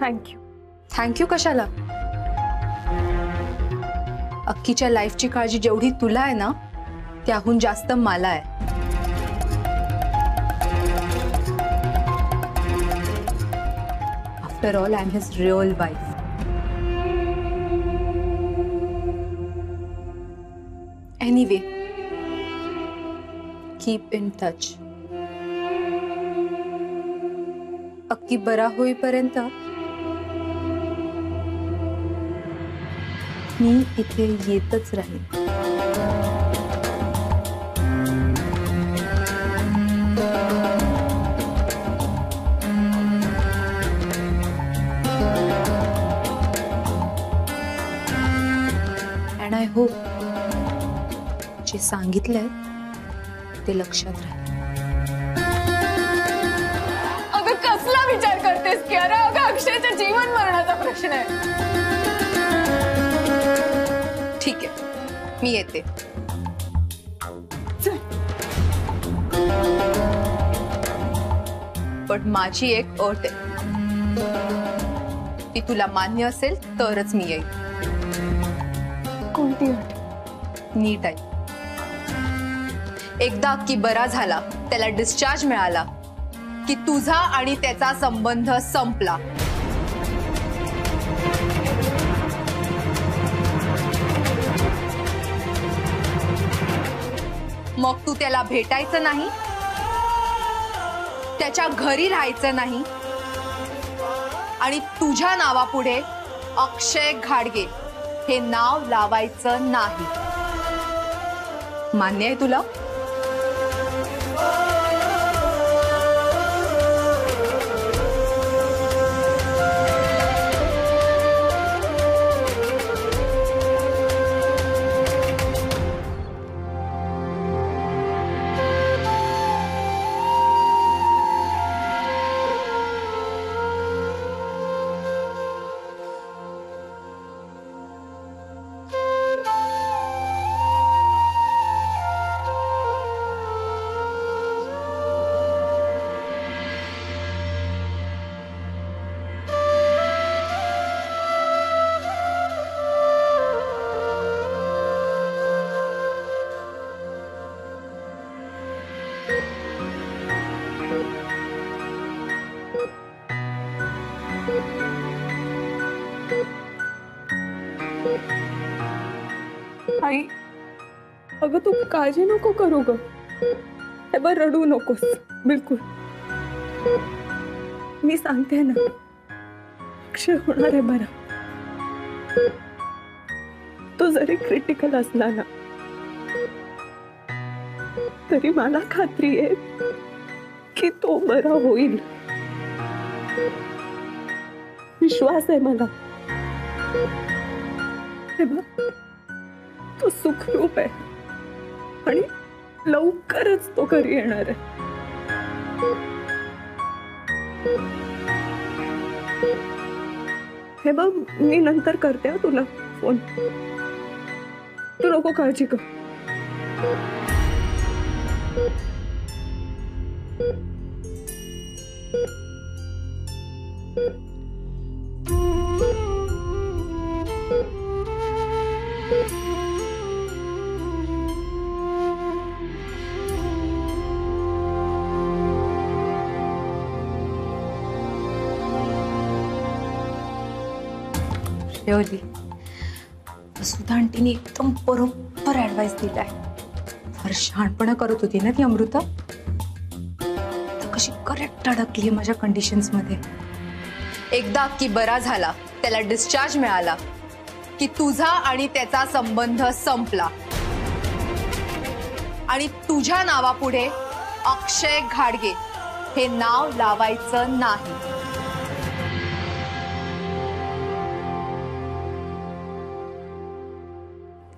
Thank you. Thank you कशाला? अक्कीच्या लाईफची काळजी जेवढी तुला आहे ना, त्याहून जास्त मला आहे. After all I am his real wife. Anyway, keep in touch. Akki बरा होईपर्यंत मी इथे येतच राहील. अँड आय होप जे सांगितलंय ते लक्षात राहील. अगं कसला विचार करतेस की? अरे अगं अक्षयच्या जीवन मरणाचा प्रश्न आहे. ठीक आहे, मी येते. पण माझी एक अट आहे, ती तुला मान्य असेल तरच मी येईल. कोणती अट? नीट आहे. एकदा की बरा झाला, त्याला डिस्चार्ज मिळाला की तुझा आणि त्याचा संबंध संपला. मग तू त्याला भेटायचं नाही, त्याच्या घरी राहायचं नाही आणि तुझ्या नावापुढे अक्षय घाडगे हे नाव लावायचं नाही. मान्य आहे तुला? आई, अगं तू काळजी नको करू ग. हे बरं, रडू नकोस बिलकुल. मी सांगते ना, अक्षय होणार आहे बरा. तो जरी क्रिटिकल असला ना, तरी मला खात्री आहे की तो बरा होईल. विश्वास आहे मला. हे बघ, तो सुखरूप आहे आणि लवकरच तो घरी येणार आहे. हे बघ, मी नंतर करते तुला फोन. तू नको काळजी कर. सुधा आंटीने एकदम बरोबर ऍडवाइस दिलाय. फार शहाणपणा करत होती ना ती अमृता, तर कशी करेक्ट अडकली माझ्या कंडिशन्स मध्ये. एकदा की बरा झाला, त्याला डिस्चार्ज मिळाला की तुझा आणि त्याचा संबंध संपला आणि तुझ्या नावापुढे अक्षय घाडगे हे नाव लावायचं नाही.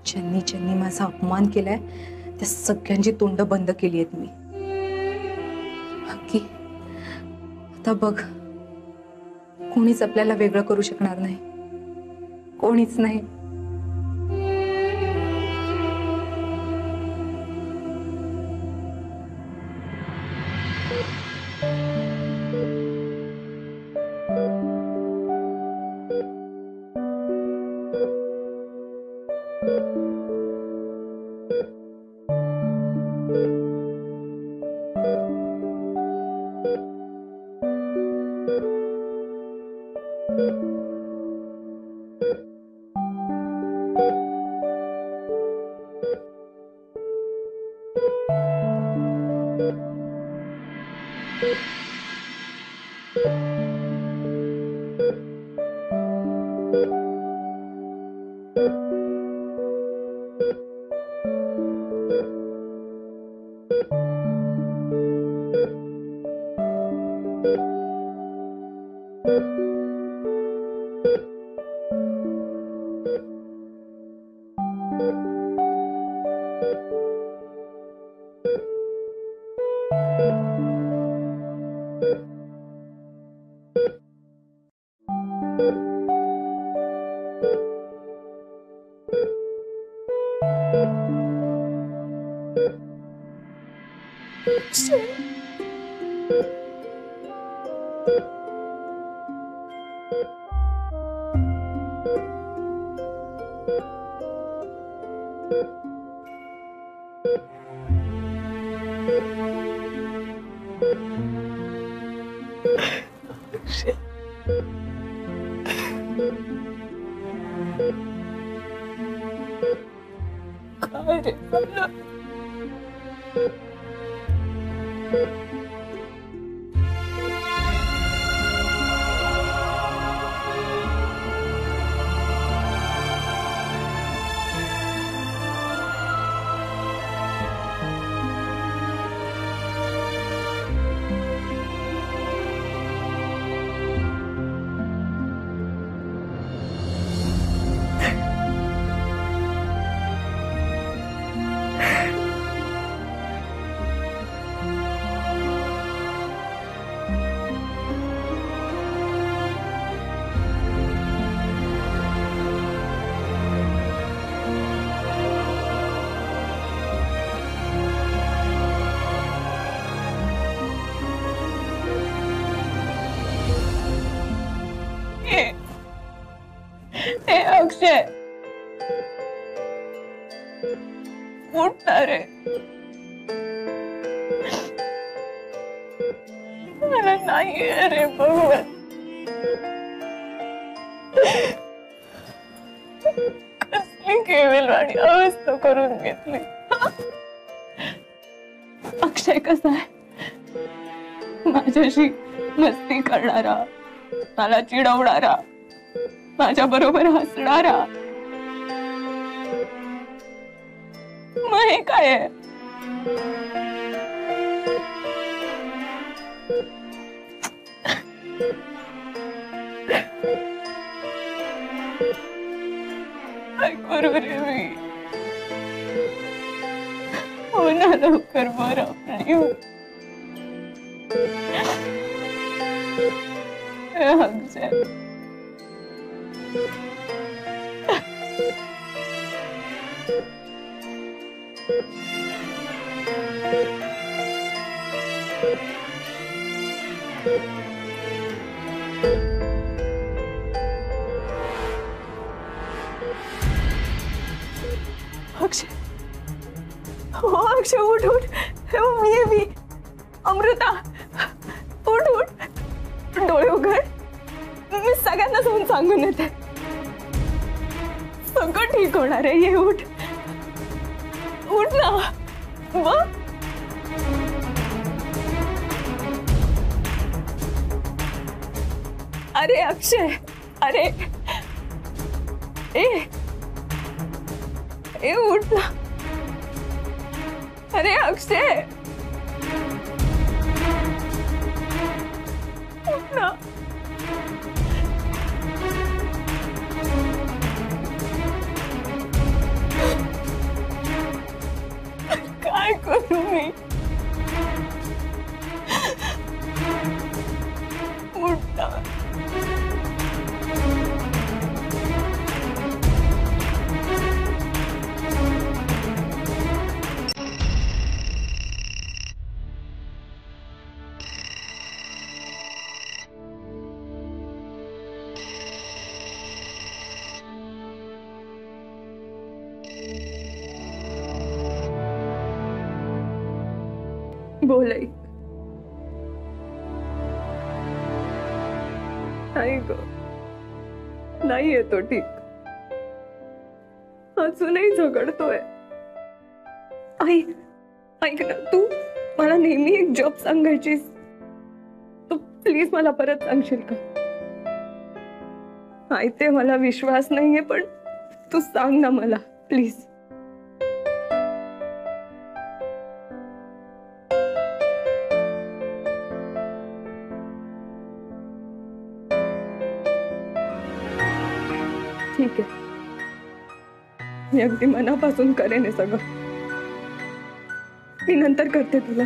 ज्यांनी ज्यांनी माझा अपमान केलाय त्या सगळ्यांची तोंड बंद केली आहेत मी. अक्की, आता बघ, कोणीच आपल्याला वेगळं करू शकणार नाही. कोणीच नाही. काय रे झालं? ए अक्षय, उठ ना रे. मला नाही रे भगवान. कसली केविलवाणी अवस्था करून घेतली. अक्षय कसा आहे? माझ्याशी मस्ती करणारा, मला चिडवणारा, माझ्या बरोबर हसणारा. मग हे काय आहे? काय करू रे मी? हो ना लवकर बरं प्लीज. अक्षय अक्षय, हो अक्षय उठ उठ. मी अमृता, उठ उठ, डोळे उघड. मी सगळ्यांना जाऊन सांगून येते. सगळं ठीक होणार आहे. ये उठ उठ ना. बघ अरे अक्षय, अरे ए ए उठ ना. अरे अक्षय उठ ना. काय करू मी? उठ ना. बोल आई. नाही ग, नाही येतो ठीक. अजूनही झगडतोय. आई, ऐक ना, तू मला नेहमी एक जॉब सांगायचीस, तू प्लीज मला परत सांगशील का? माहितीये मला विश्वास नाहीये, पण तू सांग ना मला प्लीज. ठीक आहे, मी अगदी मनापासून करेन हे सगळं. मी नंतर करते तुला.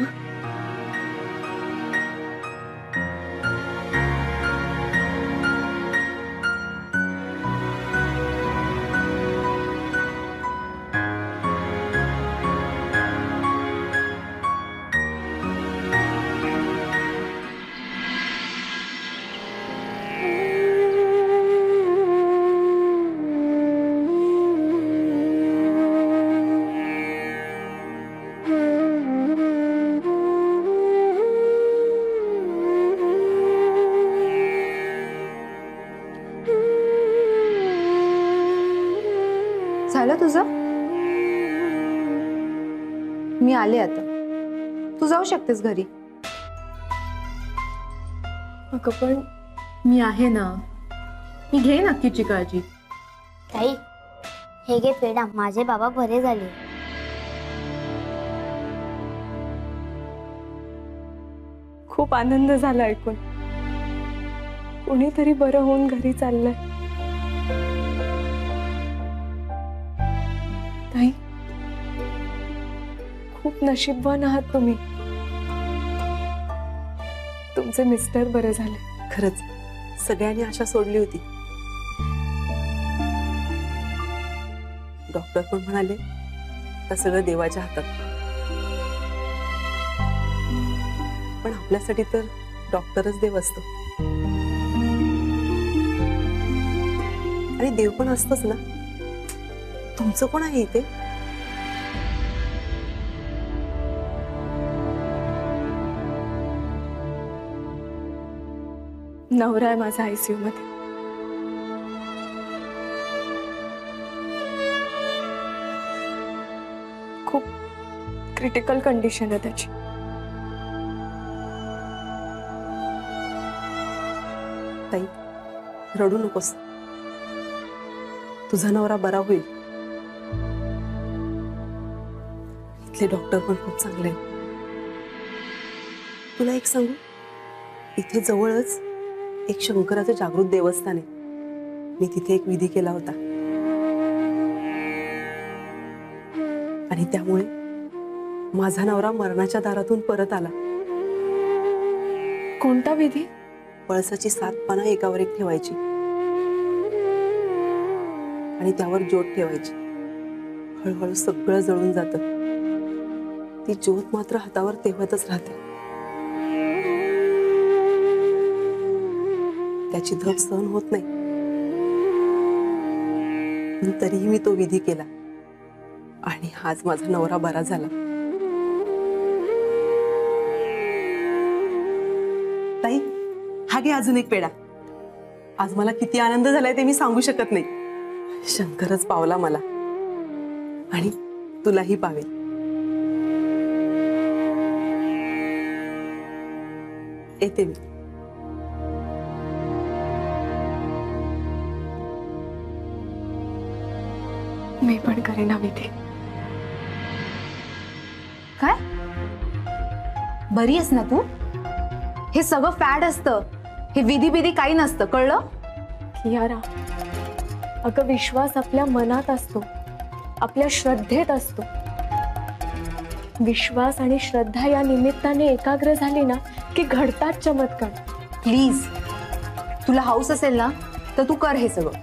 झालं तुझं? मी आले आता. तू जाऊ शकतेस घरी. अगं पण मी आहे ना, मी घे नक्कीची काळजी. ताई, हे घे पेढा, माझे बाबा बरे झाले. खूप आनंद झाला ऐकून. कोणीतरी बरं होऊन घरी चाललंय. ताई, खूप नशीबवान आहात तुम्ही. तुमचे मिस्टर बरे झाले. खरंच सगळ्यांनी आशा सोडली होती. डॉक्टर पण म्हणाले तर सगळं देवाच्या हातात. पण आपल्यासाठी तर डॉक्टरच देव असतो आणि देव पण असतोच ना. तुमचं कोण आहे इथे? नवरा आहे माझा आयसीयू मध्ये. खूप क्रिटिकल कंडिशन आहे त्याची. ताई, रडू नकोस. तुझा नवरा बरा होईल. इथले डॉक्टर पण खूप चांगले आहेत. तुला एक सांगू, इथे जवळच एक शंकराचं जागृत देवस्थान आहे. मी तिथे एक विधी केला होता आणि त्यामुळे माझा नवरा मरणाच्या दारातून परत आला. कोणता विधी? पळसाची 7 पानं एकावर एक ठेवायची आणि त्यावर ज्योत ठेवायची. हळूहळू सगळं जळून जातं. ती ज्योत मात्र हातावर तेवतच राहते. त्याची धग सहन होत नाही. तरीही मी तो विधी केला आणि आज माझा नवरा बरा झाला. ताई, हा घे अजून एक पेढा. आज मला किती आनंद झालाय ते मी सांगू शकत नाही. शंकरच पावला मला आणि तुलाही पावेल. येते मी. मी पण करेन हा विधी. काय? बरी आहेस ना तू? हे सगळं फॅड असतं. हे विधी बिधी काही नसतं, कळलं? कियारा, अगं विश्वास आपल्या मनात असतो, आपल्या श्रद्धेत असतो. विश्वास आणि श्रद्धा या निमित्ताने एकाग्र झाली ना की घडतात चमत्कार. प्लीज, तुला हाऊस असेल ना तर तू कर हे सगळं.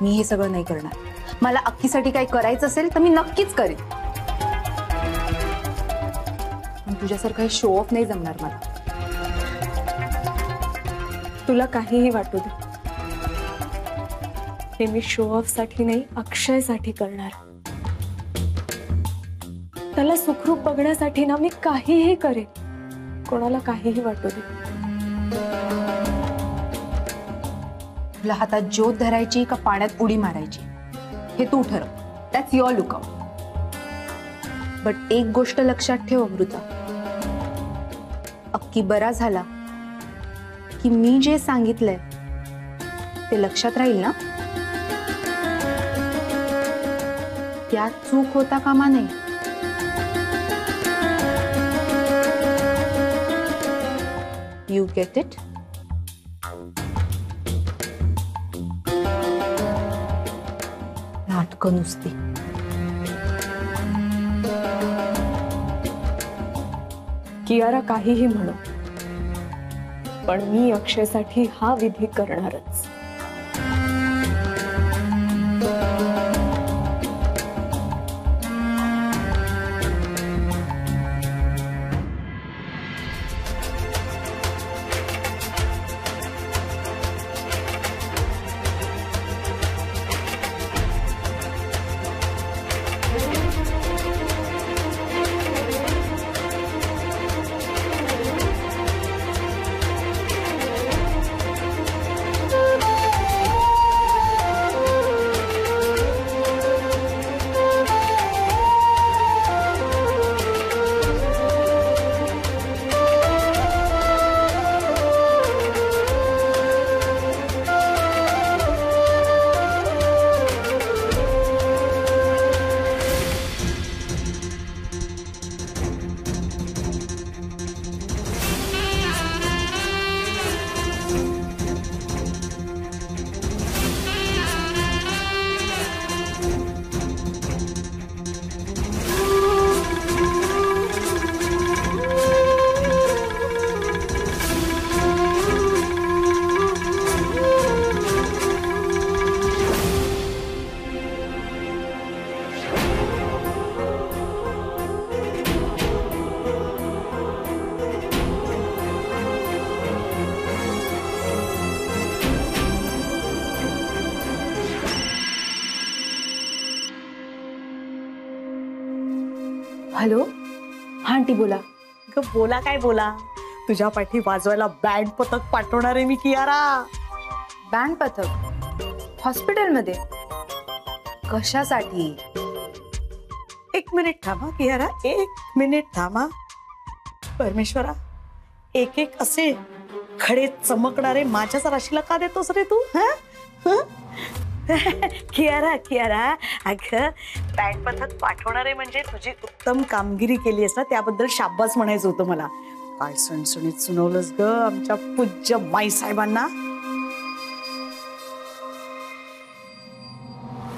मी हे सगळं नाही करणार. मला अक्कीसाठी काही करायचं असेल तर मी नक्कीच करेन. पण तुझ्यासारखं शो ऑफ नाही जमणार मला. तुला काहीही वाटू दे, हे मी शो ऑफ साठी नाही, अक्षयसाठी करणार. त्याला सुखरूप बघण्यासाठी ना मी काहीही करेन. कोणाला काहीही वाटू दे. तुला हातात ज्योत धरायची का पाण्यात उडी मारायची हे तू ठरव. That's your lookout. बट एक गोष्ट लक्षात ठेव अमृता, अक्की बरा झाला की मी जे सांगितलंय ते लक्षात राहील ना. त्यात चूक होता कामा नये. You get it? नाटकं नुसती. कियारा काहीही म्हणो, पण मी अक्षयसाठी हा विधी करणारच. हॅलो, हा आंटी बोला. बोला काय बोला, तुझ्या पाठी वाजवायला बँड पथक पाठवणार आहे मी कियारा. बँड पथक हॉस्पिटलमध्ये कशासाठी? एक मिनिट थांबा कियारा, एक मिनिट थांबा. परमेश्वरा, एक एक असे खडे चमकणारे माझ्याच राशीला का देतोस रे तू? कियारा कियारा, अगं बँड पथक पाठवणार आहे म्हणजे तुझी उत्तम कामगिरी केली आहेस ना, त्याबद्दल शाबास म्हणायचं होतं मला. काय सणसणीत सुनावलंस ग आमच्या पूज्य माई साहेबांना.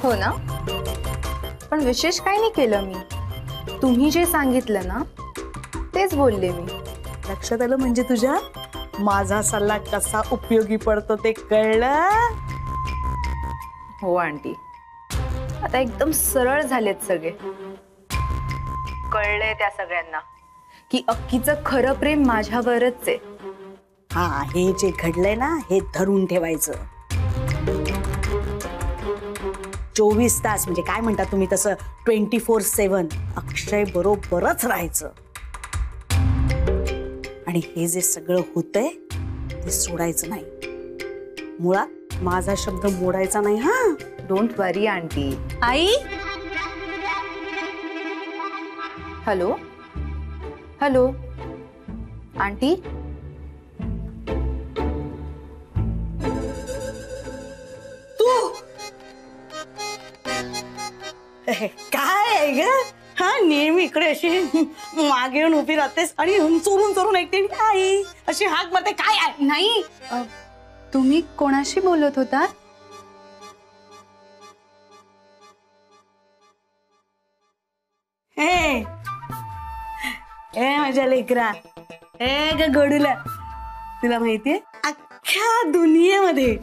हो ना, पण विशेष काही नाही केलं मी. तुम्ही जे सांगितलं ना तेच बोलले मी. लक्षात आलं म्हणजे तुझ्या? माझा सल्ला कसा उपयोगी पडतो ते कळलं? हो आंटी, आता एकदम सरळ झालेत सगळे. कळलंय त्या सगळ्यांना की अक्कीचं खरं प्रेम माझ्यावरच आहे. हा, हे जे घडलंय ना हे धरून ठेवायचं. 24 तास म्हणजे काय म्हणता तुम्ही तसं 24/7 अक्षय बरोबरच राहायचं. आणि हे जे सगळं होतंय ते सोडायचं नाही. मुळात माझा शब्द मोडायचा नाही. हा, डोंट वरी आंटी. आई, हॅलो हॅलो आंटी. तू काय आहे ग? हा, नेहमी इकडे अशी मागे येऊन उभी राहतेस आणि चोरून चोरून ऐकते आई अशी हाक मारते. काय आहे? नाही, तुम्ही कोणाशी बोलत होता? ए माझ्या लेकरा, ए ग गडूला, तुला माहितीये अख्ख्या दुनियेमध्ये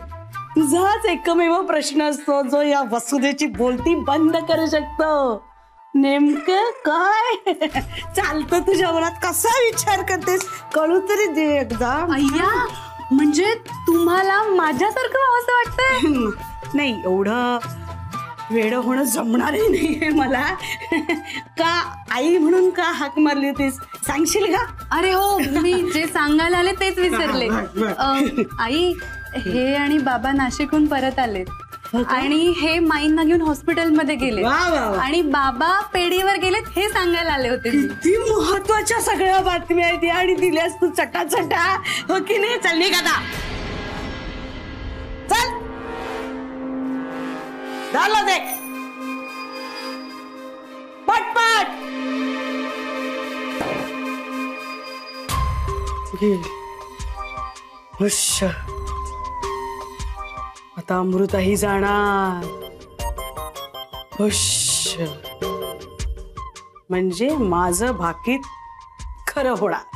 तुझाच एकमेव प्रश्न असतो जो या वसुदेची बोलती बंद करू शकतो. नेमकं काय चालतं तुझ्या मनात? कसा विचार करतेस कळू तरी दे एकदा. अय्या, म्हणजे तुम्हाला माझ्यासारखं असं वाटतंय? नाही, एवढं वेड होणं जमणारही नाहीये मला. का आई म्हणून का हाक मारली होतीस सांगशील का? अरे हो, मी जे सांगायला आले तेच विसरले. आई, हे आणि बाबा नाशिकहून परत आलेत आणि हे माईंना घेऊन हॉस्पिटलमध्ये गेले वा वा वा. आणि बाबा पेढीवर गेलेत हे सांगायला आले होते. किती महत्वाच्या सगळ्या बातम्या आहेत या आणि दिल्यास तू चटाचटा. हो की नाही? चल निघ आता. चल झालं देख पटपट. हुश. आता अमृताही जाणार. हुश. म्हणजे माझं भाकीत खरं होणार.